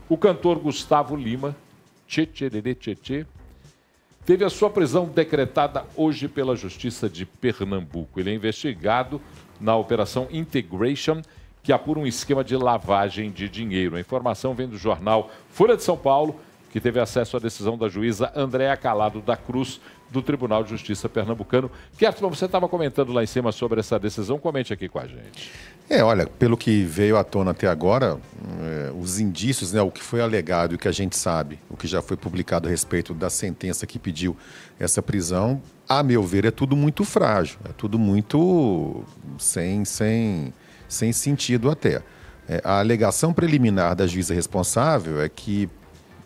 O cantor Gustavo Lima, Tchê, teve a sua prisão decretada hoje pela Justiça de Pernambuco. Ele é investigado na Operação Integration, que apura um esquema de lavagem de dinheiro. A informação vem do jornal Folha de São Paulo, que teve acesso à decisão da juíza Andréa Calado da Cruz, do Tribunal de Justiça Pernambucano. Kertman, você estava comentando lá em cima sobre essa decisão, comente aqui com a gente. Olha, pelo que veio à tona até agora, os indícios, né, o que foi alegado e o que a gente sabe, o que já foi publicado a respeito da sentença que pediu essa prisão, a meu ver, é tudo muito frágil, é tudo muito sem sentido até. A alegação preliminar da juíza responsável é que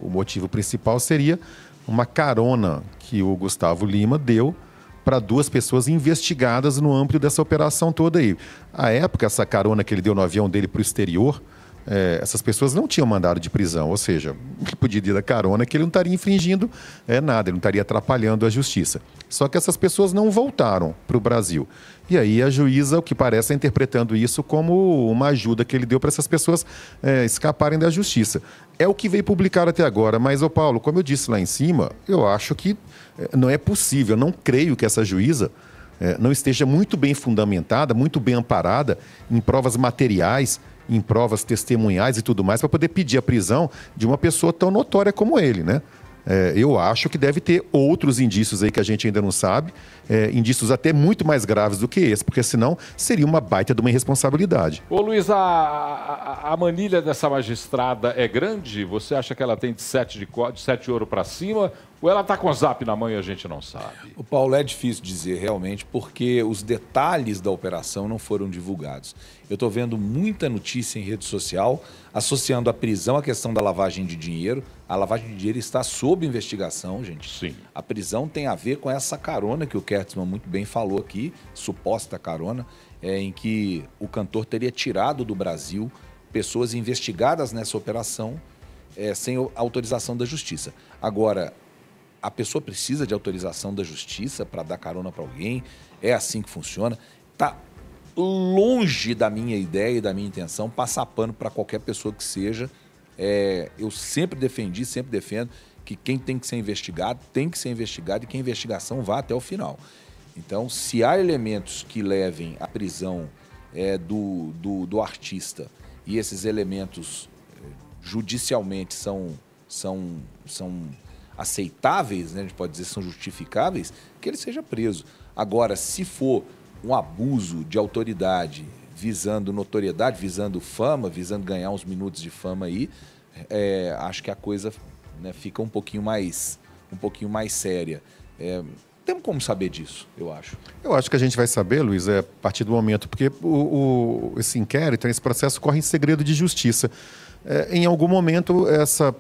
o motivo principal seria uma carona que o Gustavo Lima deu para duas pessoas investigadas no âmbito dessa operação toda aí. À época, essa carona que ele deu no avião dele para o exterior, essas pessoas não tinham mandado de prisão, ou seja, ele podia dar carona que ele não estaria infringindo nada, ele não estaria atrapalhando a justiça. Só que essas pessoas não voltaram para o Brasil. E aí a juíza, o que parece, está interpretando isso como uma ajuda que ele deu para essas pessoas escaparem da justiça. É o que veio publicado até agora, mas, Paulo, como eu disse lá em cima, eu acho que não é possível, eu não creio que essa juíza não esteja muito bem fundamentada, muito bem amparada em provas materiais, em provas testemunhais e tudo mais, para poder pedir a prisão de uma pessoa tão notória como ele, né? Eu acho que deve ter outros indícios aí que a gente ainda não sabe, indícios até muito mais graves do que esse, porque senão seria uma baita de uma irresponsabilidade. Ô Luiz, a manilha dessa magistrada é grande? Você acha que ela tem de 7 ouro para cima? Ou ela está com o zap na mão e a gente não sabe? O Paulo, é difícil dizer realmente, porque os detalhes da operação não foram divulgados. Eu estou vendo muita notícia em rede social associando a prisão à questão da lavagem de dinheiro. A lavagem de dinheiro está sob investigação, gente. Sim. A prisão tem a ver com essa carona que o Kertzmann muito bem falou aqui, suposta carona, em que o cantor teria tirado do Brasil pessoas investigadas nessa operação sem autorização da justiça. Agora, a pessoa precisa de autorização da justiça para dar carona para alguém? É assim que funciona? Está longe da minha ideia e da minha intenção passar pano para qualquer pessoa que seja. Eu sempre defendi, sempre defendo que quem tem que ser investigado tem que ser investigado e que a investigação vá até o final. Então, se há elementos que levem à prisão do artista e esses elementos judicialmente são aceitáveis, né? A gente pode dizer que são justificáveis, que ele seja preso. Agora, se for um abuso de autoridade visando notoriedade, visando fama, visando ganhar uns minutos de fama aí, acho que a coisa, né, fica um pouquinho mais séria. Temos como saber disso, eu acho. Eu acho que a gente vai saber, Luiz, a partir do momento, porque esse inquérito, esse processo corre em segredo de justiça. Em algum momento, essa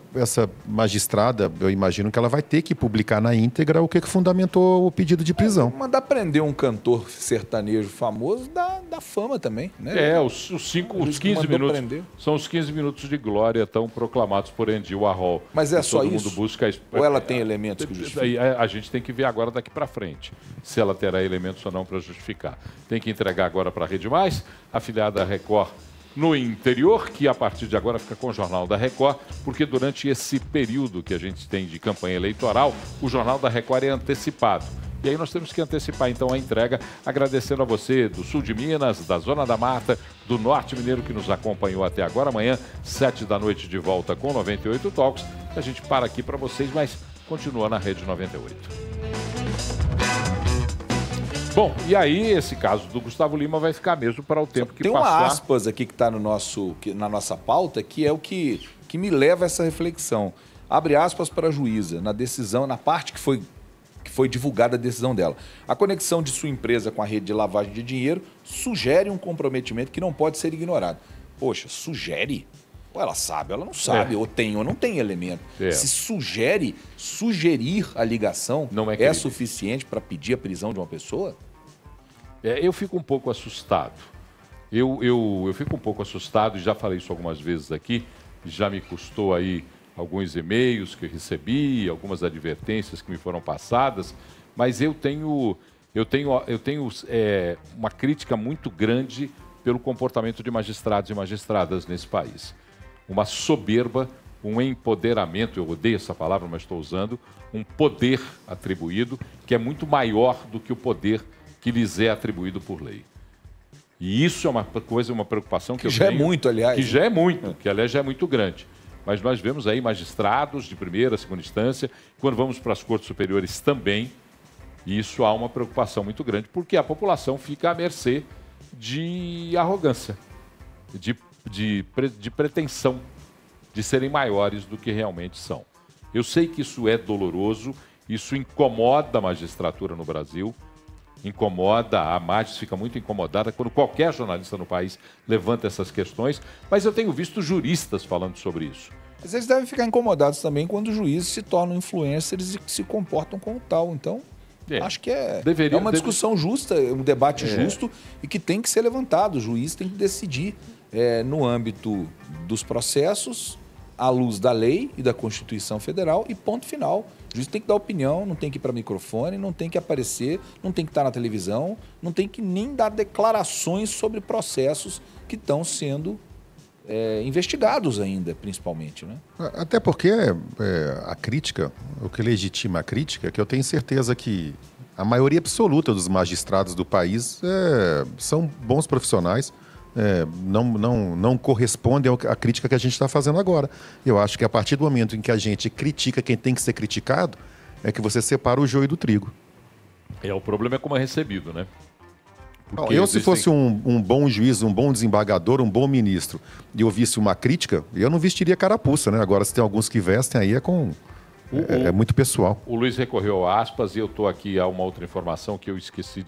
magistrada, eu imagino que ela vai ter que publicar na íntegra o que fundamentou o pedido de prisão. Mandar prender um cantor sertanejo famoso dá fama também, né? Os 15 minutos, são os 15 minutos de glória tão proclamados por Andy Warhol. Mas é só isso? Busca... Ou ela tem elementos que justificam? A gente tem que ver agora daqui para frente, se ela terá elementos ou não para justificar. Tem que entregar agora para a Rede Mais, afiliada à Record, no interior, que a partir de agora fica com o Jornal da Record, porque durante esse período que a gente tem de campanha eleitoral, o Jornal da Record é antecipado. E aí nós temos que antecipar então a entrega, agradecendo a você do sul de Minas, da Zona da Mata, do Norte Mineiro que nos acompanhou até agora. Amanhã, 7 da noite, de volta com 98 Talks. A gente para aqui para vocês, mas continua na Rede 98. Bom, e aí esse caso do Gustavo Lima vai ficar mesmo para o tempo que passar. Tem uma aspas aqui que está na nossa pauta, que é o que me leva a essa reflexão. Abre aspas para a juíza, na decisão, na parte que foi divulgada a decisão dela. A conexão de sua empresa com a rede de lavagem de dinheiro sugere um comprometimento que não pode ser ignorado. Poxa, sugere? Ou ela sabe, ela não sabe, ou tem ou não tem elemento. Se sugerir a ligação não é suficiente para pedir a prisão de uma pessoa? Eu fico um pouco assustado. Eu fico um pouco assustado, e já falei isso algumas vezes aqui, já me custou aí alguns e-mails que recebi, algumas advertências que me foram passadas, mas eu tenho uma crítica muito grande pelo comportamento de magistrados e magistradas nesse país. Uma soberba um empoderamento, eu odeio essa palavra, mas estou usando, um poder atribuído que é muito maior do que o poder que lhes é atribuído por lei. E isso é uma coisa, uma preocupação que eu já tenho, é muito, aliás. Que já é muito, que aliás já é muito grande. Mas nós vemos aí magistrados de primeira, segunda instância, quando vamos para as cortes superiores também, e isso há uma preocupação muito grande, porque a população fica à mercê de arrogância, de pretensão, de serem maiores do que realmente são. Eu sei que isso é doloroso, isso incomoda a magistratura no Brasil, incomoda, a Magis fica muito incomodada quando qualquer jornalista no país levanta essas questões, mas eu tenho visto juristas falando sobre isso. Mas eles devem ficar incomodados também quando os juízes se tornam influencers e se comportam como tal. Então, acho que é uma discussão justa, um debate justo e que tem que ser levantado. O juiz tem que decidir no âmbito dos processos, à luz da lei e da Constituição Federal e ponto final. O juiz tem que dar opinião, não tem que ir para microfone, não tem que aparecer, não tem que estar na televisão, não tem que nem dar declarações sobre processos que estão sendo investigados ainda, principalmente. Né? Até porque a crítica, o que legitima a crítica, é que eu tenho certeza que a maioria absoluta dos magistrados do país são bons profissionais, não correspondem à crítica que a gente está fazendo agora. Eu acho que a partir do momento em que a gente critica quem tem que ser criticado, é que você separa o joio do trigo. O problema é como é recebido, né? Se fosse um bom juiz, um bom desembargador, um bom ministro, e eu visse uma crítica, eu não vestiria carapuça, né? Agora, se tem alguns que vestem, aí é muito pessoal. O Luiz recorreu a aspas e eu estou aqui a uma outra informação que eu esqueci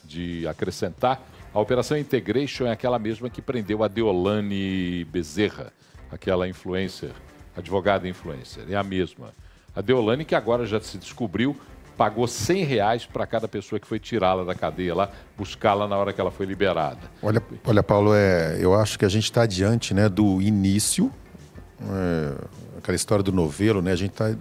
de acrescentar. A Operação Integration é aquela mesma que prendeu a Deolane Bezerra, aquela influencer, advogada influencer. É a mesma. A Deolane, que agora já se descobriu, pagou R$100 para cada pessoa que foi tirá-la da cadeia lá, buscá-la na hora que ela foi liberada. Olha, Paulo, eu acho que a gente está diante, né, do início, aquela história do novelo, né? A gente está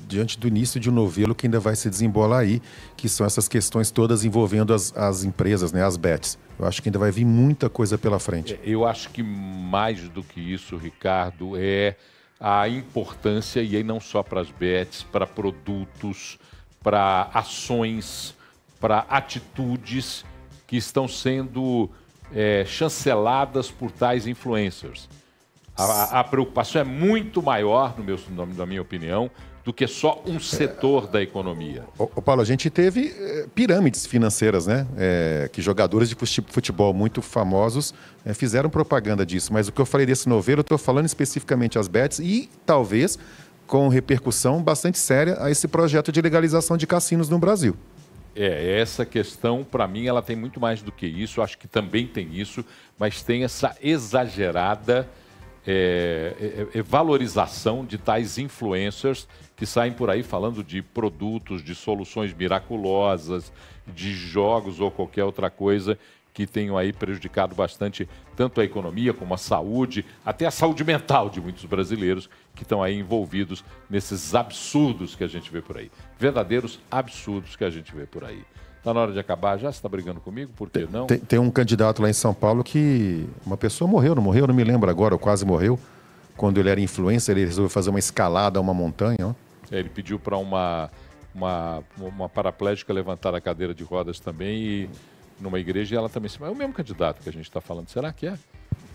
diante do início de um novelo que ainda vai se desembolar aí, que são essas questões todas envolvendo as empresas, né, as bets. Eu acho que ainda vai vir muita coisa pela frente. Eu acho que mais do que isso, Ricardo, é a importância, e aí não só para as bets, para produtos, para ações, para atitudes que estão sendo chanceladas por tais influencers. A preocupação é muito maior, na minha opinião, do que só um setor da economia. Paulo, a gente teve pirâmides financeiras, né? Que jogadores de futebol muito famosos fizeram propaganda disso. Mas o que eu falei desse novelo, eu estou falando especificamente as bets e talvez com repercussão bastante séria a esse projeto de legalização de cassinos no Brasil. Essa questão, para mim, ela tem muito mais do que isso. Acho que também tem isso, mas tem essa exagerada valorização de tais influencers que saem por aí falando de produtos, de soluções miraculosas, de jogos ou qualquer outra coisa que tenham aí prejudicado bastante tanto a economia como a saúde, até a saúde mental de muitos brasileiros que estão aí envolvidos nesses absurdos que a gente vê por aí. Verdadeiros absurdos que a gente vê por aí. Está na hora de acabar já? Você está brigando comigo? Por que não? Tem um candidato lá em São Paulo que uma pessoa morreu, não morreu? Não me lembro agora, ou quase morreu. Quando ele era influencer, ele resolveu fazer uma escalada a uma montanha. Ó. Ele pediu para uma paraplégica levantar a cadeira de rodas também e numa igreja, e ela também... É o mesmo candidato que a gente está falando. Será que é?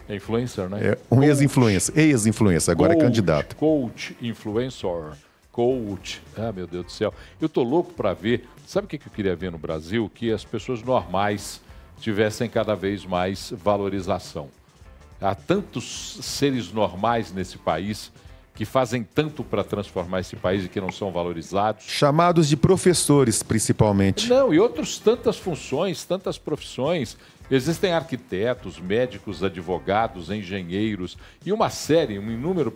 É influencer, né? Um ex-influencer, agora é candidato. Coach, influencer, coach. Ah, meu Deus do céu. Eu tô louco para ver... Sabe o que eu queria ver no Brasil? Que as pessoas normais tivessem cada vez mais valorização. Há tantos seres normais nesse país que fazem tanto para transformar esse país e que não são valorizados. Chamados de professores, principalmente. Não, e tantas funções, tantas profissões. Existem arquitetos, médicos, advogados, engenheiros e uma série, um inúmero,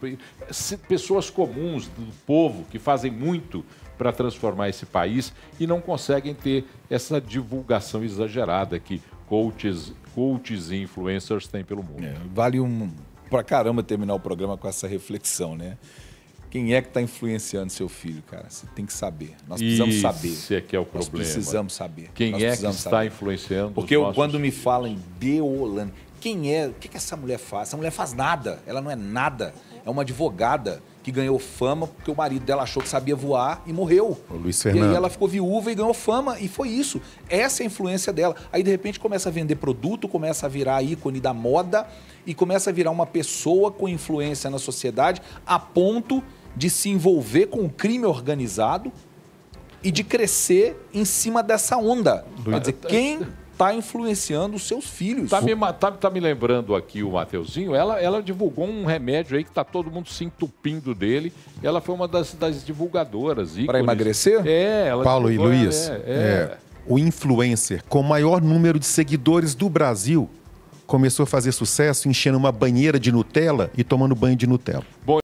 pessoas comuns do povo que fazem muito para transformar esse país e não conseguem ter essa divulgação exagerada que coaches e influencers têm pelo mundo. Vale pra caramba terminar o programa com essa reflexão, né? Quem é que está influenciando seu filho, cara? Você tem que saber. Nós precisamos saber. Esse é que é o problema. Nós precisamos saber. Quem é que está influenciando Porque os nossos quando me filhos? falam em Deolane, quem é? O que essa mulher faz? Essa mulher faz nada. Ela não é nada. É uma advogada que ganhou fama porque o marido dela achou que sabia voar e morreu. O Luiz E aí Fernando. ela ficou viúva e ganhou fama, e foi isso. Essa é a influência dela. Aí, de repente, começa a vender produto, começa a virar ícone da moda e começa a virar uma pessoa com influência na sociedade a ponto de se envolver com o crime organizado e de crescer em cima dessa onda. Quer dizer, quem está influenciando os seus filhos? Tá me lembrando aqui o Mateuzinho, ela divulgou um remédio aí que tá todo mundo se entupindo dele. Ela foi uma das divulgadoras. Para emagrecer? Ela Paulo e divulgou, Luiz, o influencer com o maior número de seguidores do Brasil começou a fazer sucesso enchendo uma banheira de Nutella e tomando banho de Nutella. Bom,